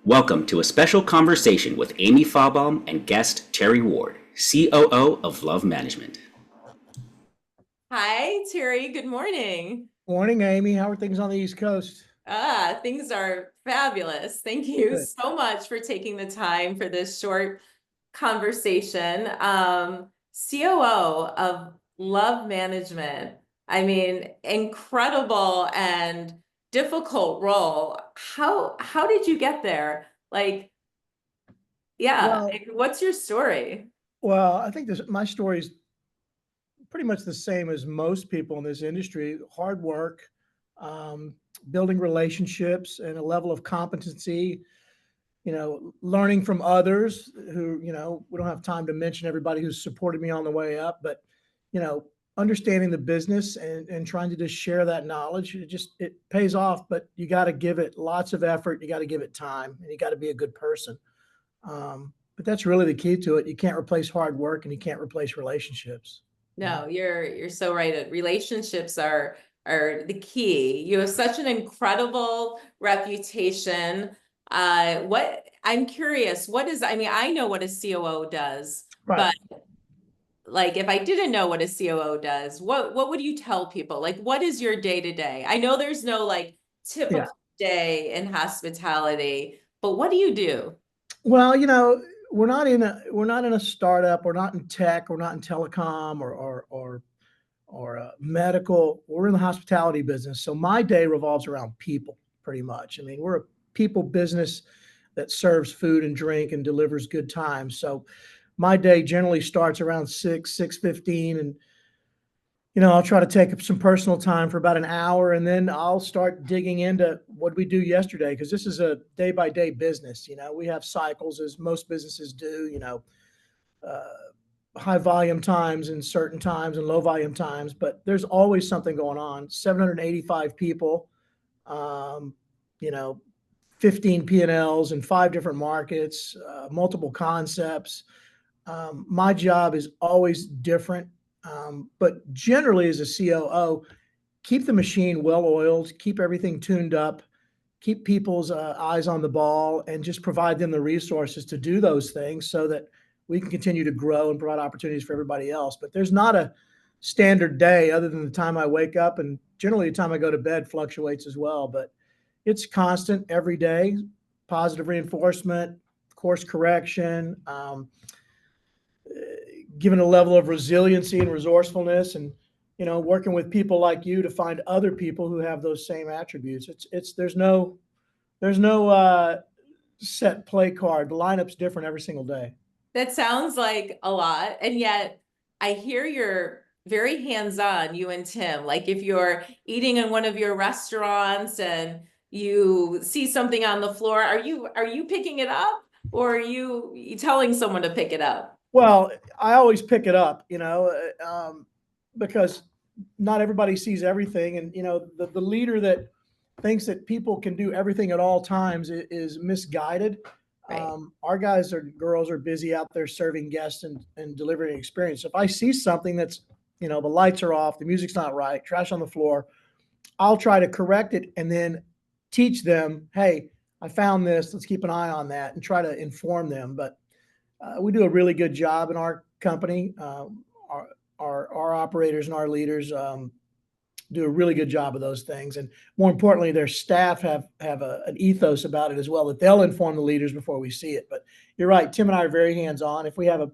Welcome to a special conversation with Amy Falbaum and guest Terry Ward, COO of Love Management. Hi, Terry. Good morning. Morning, Amy. How are things on the East Coast? Things are fabulous. Thank you Good. so much for taking the time for this short conversation. COO of Love Management. I mean, incredible and difficult role. How did you get there? Like, yeah, Well, what's your story? I think my story is pretty much the same as most people in this industry. Hard work, um, building relationships, and a level of competency. Learning from others who, we don't have time to mention everybody who's supported me on the way up, but you know, understanding the business and trying to just share that knowledge. It pays off, but you got to give it lots of effort. You got to give it time, and you got to be a good person. But that's really the key to it. You can't replace hard work, and you can't replace relationships. No, you're so right. Relationships are the key. You have such an incredible reputation. What I'm curious, I mean, I know what a COO does, Right. but like if I didn't know what a COO does, what would you tell people? Like, what is your day to day? I know there's no like Yeah. typical day in hospitality, but what do you do? Well, we're not in a startup. We're not in tech. We're not in telecom or medical. We're in the hospitality business. So my day revolves around people, pretty much. I mean, we're a people business that serves food and drink and delivers good times. So my day generally starts around 6:15, and I'll try to take up some personal time for about an hour, and then I'll start digging into what we do yesterday, because this is a day by day business. We have cycles, as most businesses do. Uh, High volume times and certain times and low volume times, but there's always something going on. 785 people, um, you know, 15 P&Ls in 5 different markets, multiple concepts. My job is always different, but generally as a COO, keep the machine well oiled, keep everything tuned up, keep people's eyes on the ball, and just provide them the resources to do those things so that we can continue to grow and provide opportunities for everybody else. But there's not a standard day other than the time I wake up, and generally the time I go to bed fluctuates as well. But it's constant every day, positive reinforcement, course correction, given a level of resiliency and resourcefulness, and working with people like you to find other people who have those same attributes. It's there's no set play card. The lineup's different every single day. That sounds like a lot. And yet I hear you're very hands-on, you and Tim. Like if you're eating in one of your restaurants and you see something on the floor, are you picking it up or are you telling someone to pick it up? Well, I always pick it up, because not everybody sees everything, and the leader that thinks that people can do everything at all times is misguided. Right. Our guys or girls are busy out there serving guests and delivering an experience. If I see something that's, the lights are off, the music's not right, trash on the floor, I'll try to correct it and then teach them, hey, I found this. Let's keep an eye on that and try to inform them. But we do a really good job in our company. Our operators and our leaders do a really good job of those things, and more importantly, their staff have an ethos about it as well, that they'll inform the leaders before we see it. But you're right, Tim and I are very hands on. If we have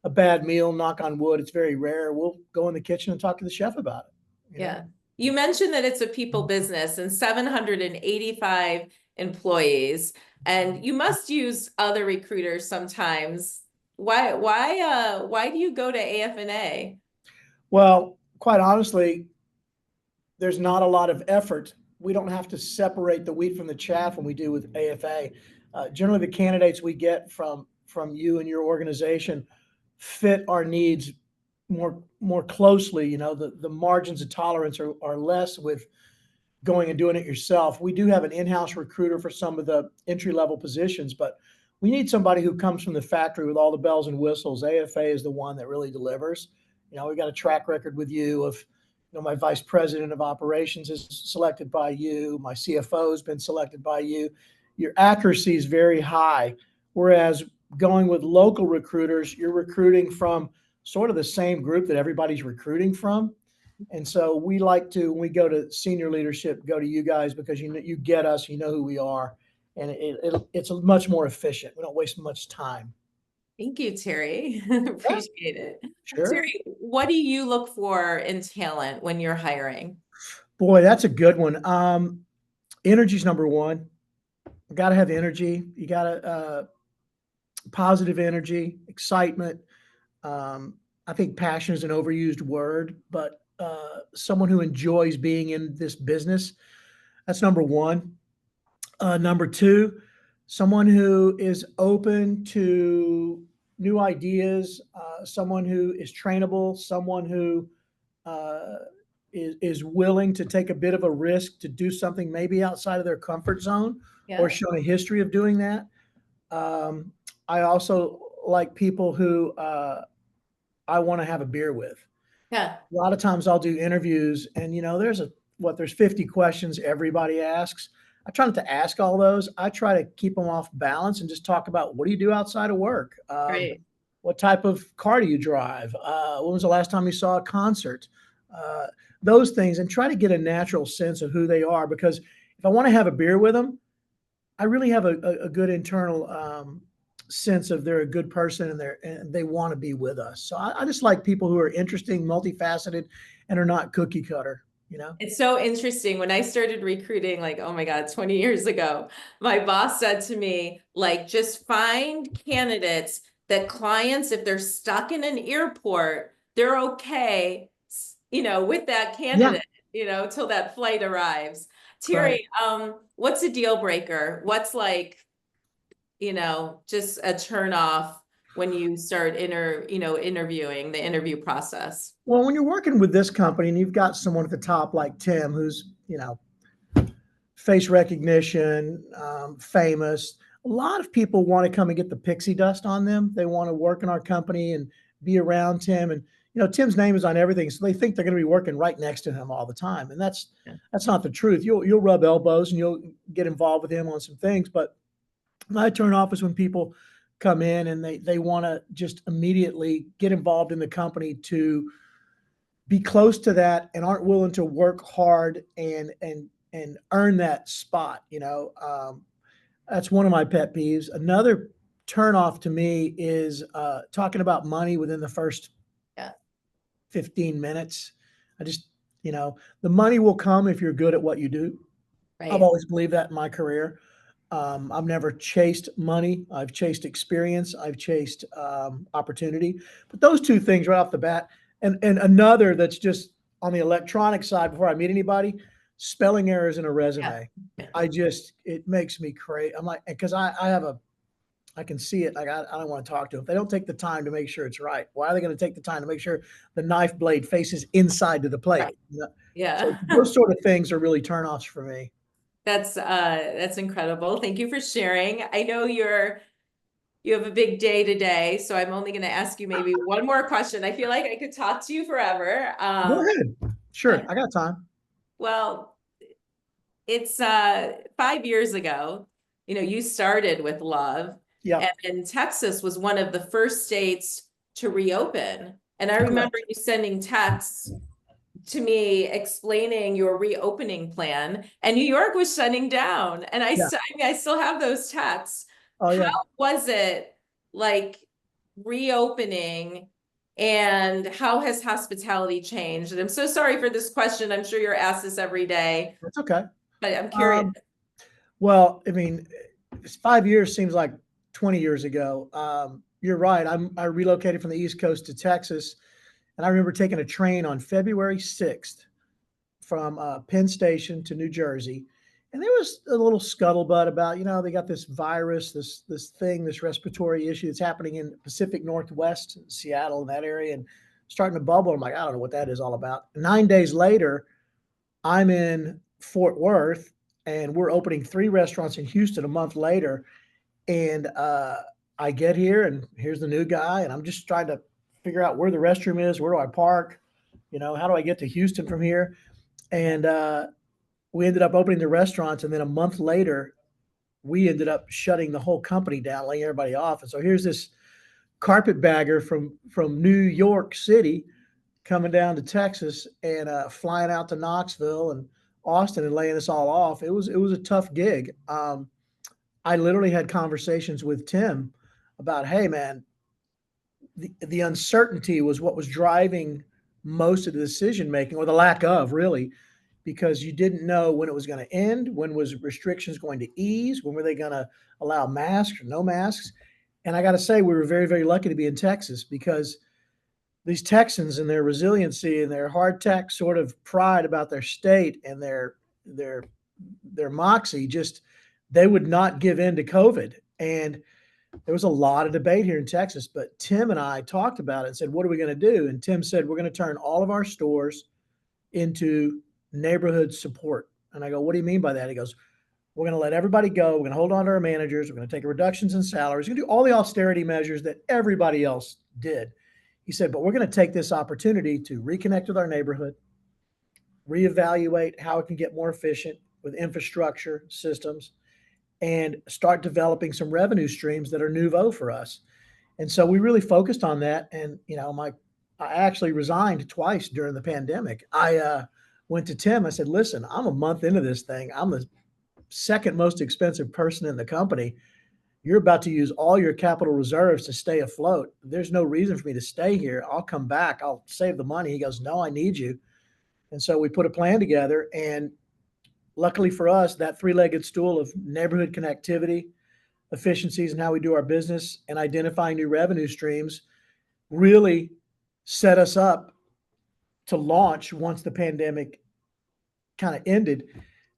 a bad meal, knock on wood, it's very rare, we'll go in the kitchen and talk to the chef about it. Yeah. You mentioned that it's a people business and 785 employees, and you must use other recruiters sometimes. Why do you go to AFNA? Well, quite honestly, there's not a lot of effort. We don't have to separate the wheat from the chaff when we do with AFA. Generally, the candidates we get from you and your organization fit our needs more closely. The margins of tolerance are less with going and doing it yourself. We do have an in-house recruiter for some of the entry-level positions, but we need somebody who comes from the factory with all the bells and whistles. AFA is the one that really delivers. We got a track record with you of, my vice president of operations is selected by you. My CFO has been selected by you. your accuracy is very high. Whereas going with local recruiters, you're recruiting from sort of the same group that everybody's recruiting from. And so we like to, when we go to senior leadership, go to you guys because you get us, you know who we are, and it's much more efficient. We don't waste much time. Thank you, Terry. Yeah, Appreciate it. sure. Terry, what do you look for in talent when you're hiring? Boy, that's a good one. Energy's number one. Got to have energy. You got to positive energy, excitement. I think passion is an overused word, but someone who enjoys being in this business. That's number one. Number two, someone who is open to new ideas, someone who is trainable, someone who uh, is willing to take a bit of a risk to do something maybe outside of their comfort zone or Yeah. show a history of doing that. Um, I also like people who I want to have a beer with. Yeah. A lot of times I'll do interviews and there's 50 questions everybody asks. I try not to ask all those. I try to keep them off balance and just talk about what do you do outside of work? Right. What type of car do you drive? When was the last time you saw a concert? Uh, those things, and try to get a natural sense of who they are. Because if I want to have a beer with them, I really have a good internal sense of they're a good person and they want to be with us. So I just like people who are interesting, multifaceted, and are not cookie cutter. It's so interesting. When I started recruiting, like, oh my God, 20 years ago, my boss said to me, like, just find candidates that clients, if they're stuck in an airport, they're okay, with that Yeah, candidate, till that flight arrives. right. Terry, what's a deal breaker? What's like, just a turn off when you start interviewing, the interview process? Well, when you're working with this company and you've got someone at the top like Tim, who's face recognition, famous. A lot of people want to come and get the pixie dust on them. They want to work in our company and be around Tim. And Tim's name is on everything, so they think they're going to be working right next to him all the time. And that's not the truth. You'll rub elbows and you'll get involved with him on some things. But my turn off is when people come in and they want to just immediately get involved in the company to be close to that and aren't willing to work hard and earn that spot. That's one of my pet peeves. Another turnoff to me is talking about money within the first Yeah. 15 minutes. I just, the money will come if you're good at what you do. I've Right. always believed that in my career. I've never chased money. I've chased experience. I've chased opportunity. But those two things right off the bat, and another that's just on the electronic side before I meet anybody, spelling errors in a resume. Yeah. It makes me crazy. I'm like, because I can see it. Like I don't want to talk to them. If they don't take the time to make sure it's right, why are they going to take the time to make sure the knife blade faces inside to the plate? Right. Yeah. So those sort of things are really turnoffs for me. That's incredible. Thank you for sharing. I know you have a big day today, so I'm only going to ask you maybe one more question. I feel like I could talk to you forever. Go ahead. Sure. I got time. Well, it's 5 years ago, you started with Love. Yeah. And Texas was one of the first states to reopen. And I remember you sending texts to me explaining your reopening plan, and New York was shutting down. And I still have those texts. Oh, yeah. How was it like reopening, and how has hospitality changed? And I'm so sorry for this question. I'm sure you're asked this every day, That's okay. but I'm curious. Well, I mean, 5 years seems like 20 years ago. You're right. I relocated from the East Coast to Texas, and I remember taking a train on February 6th from Penn Station to New Jersey. And there was a little scuttlebutt about, they got this virus, this respiratory issue that's happening in Pacific Northwest, Seattle, in that area, and starting to bubble. I'm like, I don't know what that is all about. 9 days later, I'm in Fort Worth, and we're opening 3 restaurants in Houston a month later. And I get here, and here's the new guy, and I'm just trying to figure out where the restroom is, where do I park, how do I get to Houston from here? And we ended up opening the restaurants, and then a month later, we ended up shutting the whole company down, laying everybody off. And so here's this carpetbagger from New York City coming down to Texas and flying out to Knoxville and Austin and laying us all off. It was a tough gig. I literally had conversations with Tim about, hey man, the uncertainty was what was driving most of the decision making, or the lack of, really, because you didn't know when it was going to end, when was restrictions going to ease, when were they going to allow masks or no masks. And I got to say, we were very, very lucky to be in Texas, because these Texans and their resiliency and their hard tech sort of pride about their state and their their moxie, just they would not give in to COVID. And there was a lot of debate here in Texas, but Tim and I talked about it and said, what are we going to do? And Tim said, we're going to turn all of our stores into neighborhood support. And I go, what do you mean by that? He goes, we're going to let everybody go. We're going to hold on to our managers. We're going to take reductions in salaries. We're going to do all the austerity measures that everybody else did. He said, but we're going to take this opportunity to reconnect with our neighborhood, reevaluate how it can get more efficient with infrastructure systems, and start developing some revenue streams that are nouveau for us. And so we really focused on that. And, I actually resigned twice during the pandemic. I went to Tim. I said, listen, I'm a month into this thing. I'm the second most expensive person in the company. You're about to use all your capital reserves to stay afloat. There's no reason for me to stay here. I'll come back. I'll save the money. He goes, no, I need you. And so we put a plan together. And luckily for us, that three-legged stool of neighborhood connectivity, efficiencies in how we do our business, and identifying new revenue streams really set us up to launch once the pandemic kind of ended.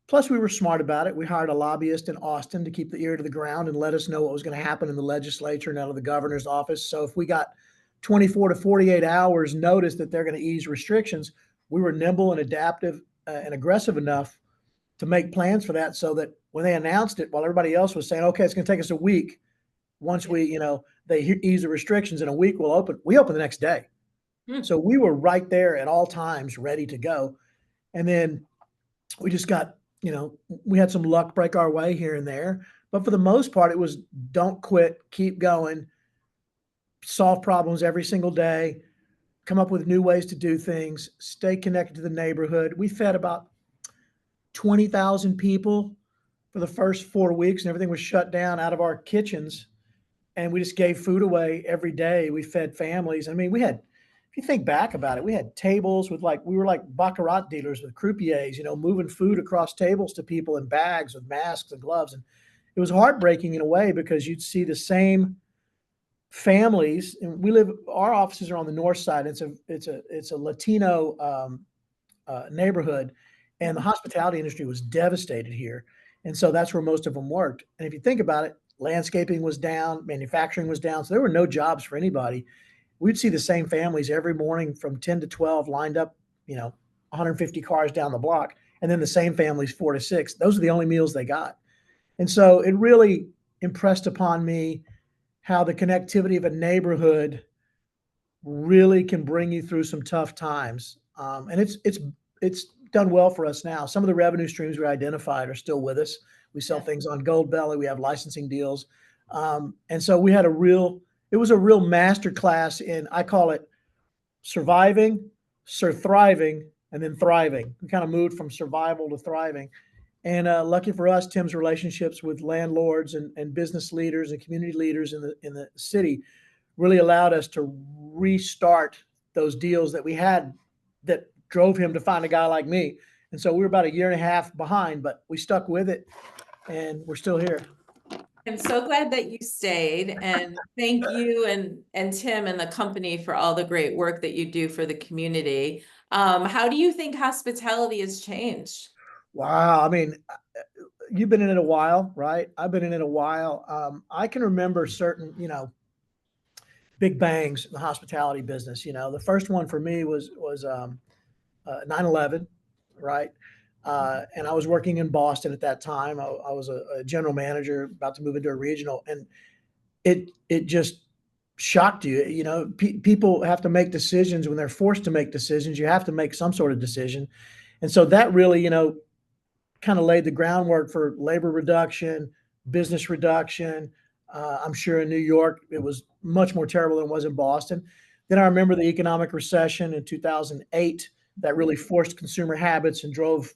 Plus, we were smart about it. We hired a lobbyist in Austin to keep the ear to the ground and let us know what was going to happen in the legislature and out of the governor's office. So if we got 24 to 48 hours notice that they're going to ease restrictions, we were nimble and adaptive and aggressive enough to make plans for that, so that when they announced it, while everybody else was saying, okay, it's going to take us a week, once they ease the restrictions, in a week we'll open, we open the next day. So we were right there at all times, ready to go. And then we just got, we had some luck break our way here and there, but for the most part, it was don't quit, keep going, solve problems every single day, come up with new ways to do things, stay connected to the neighborhood. We fed about 20,000 people for the first 4 weeks, and everything was shut down out of our kitchens. And we just gave food away every day. We fed families. I mean, if you think back about it, we had tables with we were like baccarat dealers with croupiers, moving food across tables to people in bags with masks and gloves. And it was heartbreaking in a way, because you'd see the same families. And our offices are on the north side. It's a Latino neighborhood, and the hospitality industry was devastated here. And so that's where most of them worked. And if you think about it, landscaping was down, manufacturing was down. So there were no jobs for anybody. We'd see the same families every morning from 10 to 12 lined up, 150 cars down the block. And then the same families 4 to 6. Those are the only meals they got. And so it really impressed upon me how the connectivity of a neighborhood really can bring you through some tough times. And it's done well for us now. Some of the revenue streams we identified are still with us. We sell things on Gold Belly. We have licensing deals. And so we had it was a real master class in, I call it surviving, thriving, and then thriving. We kind of moved from survival to thriving. And lucky for us, Tim's relationships with landlords and business leaders and community leaders in the city really allowed us to restart those deals that we had that drove him to find a guy like me. And so we were about a year and a half behind, but we stuck with it, and we're still here. I'm so glad that you stayed, and thank you and Tim and the company for all the great work that you do for the community. How do you think hospitality has changed? Wow. I mean, you've been in it a while, right? I've been in it a while. I can remember certain, big bangs in the hospitality business. The first one for me was 9/11, right? And I was working in Boston at that time. I was a general manager about to move into a regional, and it just shocked you. People have to make decisions. When they're forced to make decisions, you have to make some sort of decision. And so that really, kind of laid the groundwork for labor reduction, business reduction. I'm sure in New York, it was much more terrible than it was in Boston. Then I remember the economic recession in 2008 that really forced consumer habits and drove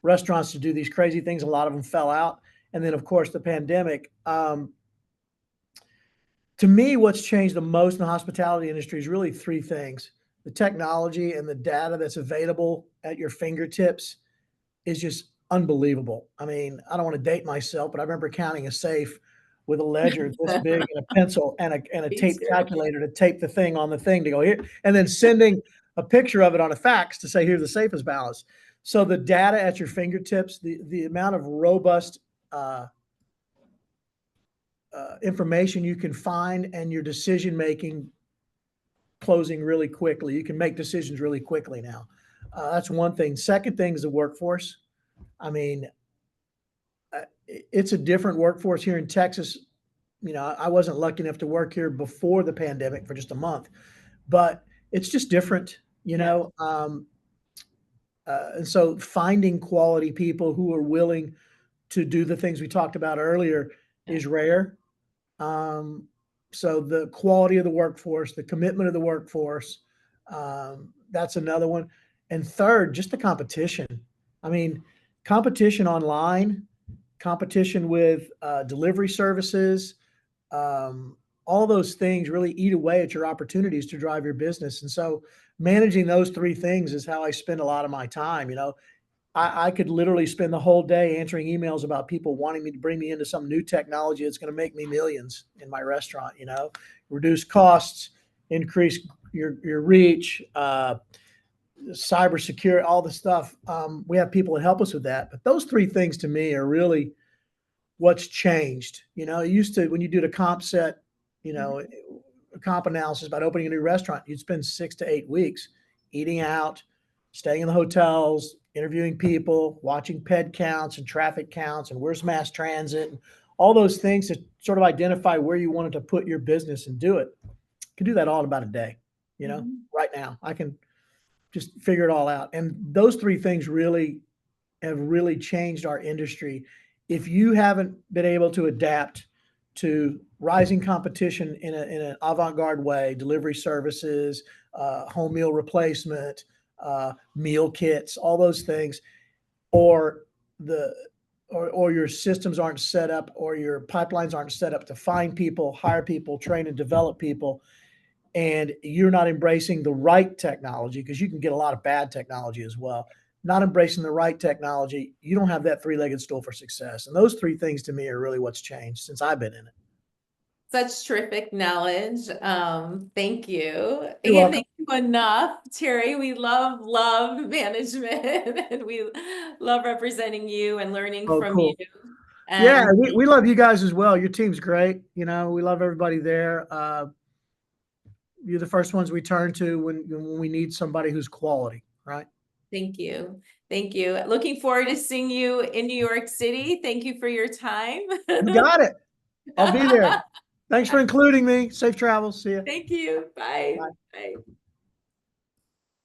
restaurants to do these crazy things. A lot of them fell out. And then, of course, the pandemic. To me, what's changed the most in the hospitality industry is really three things. The technology and the data that's available at your fingertips is just unbelievable. I mean, I don't want to date myself, but I remember counting a safe with a ledger this big and a pencil and a Me tape too. calculator to tape the thing on the thing to go here, and then sending a picture of it on a fax to say, here's the safe is balanced. So the data at your fingertips, the amount of robust information you can find, and your decision making closing really quickly. You can make decisions really quickly now. That's one thing. Second thing is the workforce. I mean, it's a different workforce here in Texas. You know, I wasn't lucky enough to work here before the pandemic for just a month, but it's just different, you know. And so finding quality people who are willing to do the things we talked about earlier is rare. So the quality of the workforce, the commitment of the workforce, that's another one. And third, just the competition. I mean, competition online, competition with delivery services, all those things really eat away at your opportunities to drive your business. And so managing those three things is how I spend a lot of my time. You know, I could literally spend the whole day answering emails about people wanting me to bring me into some new technology that's going to make me millions in my restaurant, you know, reduce costs, increase your reach, cybersecurity, all the stuff. We have people that help us with that. But those three things to me are really what's changed. You know, it used to, when you did a comp set, you know, a comp analysis about opening a new restaurant, you'd spend 6 to 8 weeks eating out, staying in the hotels, interviewing people, watching ped counts and traffic counts and where's mass transit and all those things to sort of identify where you wanted to put your business and do it. You can do that all in about a day, you know, right now. I can just figure it all out. And those three things really have really changed our industry. If you haven't been able to adapt to rising competition in an avant-garde way, delivery services, home meal replacement, meal kits, all those things, or your systems aren't set up, or your pipelines aren't set up to find people, hire people, train and develop people, and you're not embracing the right technology, because you can get a lot of bad technology as well. Not embracing the right technology, you don't have that three-legged stool for success. And those three things to me are really what's changed since I've been in it. Such terrific knowledge. Thank you. You're Can't welcome. thank you enough, Terry. We love management and we love representing you and learning Oh, from cool. you. Yeah, And we love you guys as well. Your team's great. You know, we love everybody there. You're the first ones we turn to when we need somebody who's quality, right? thank you. Thank you. Looking forward to seeing you in New York City. Thank you for your time. You got it. I'll be there. Thanks for including me. Safe travels. See you. Thank you. Bye. Bye. Bye.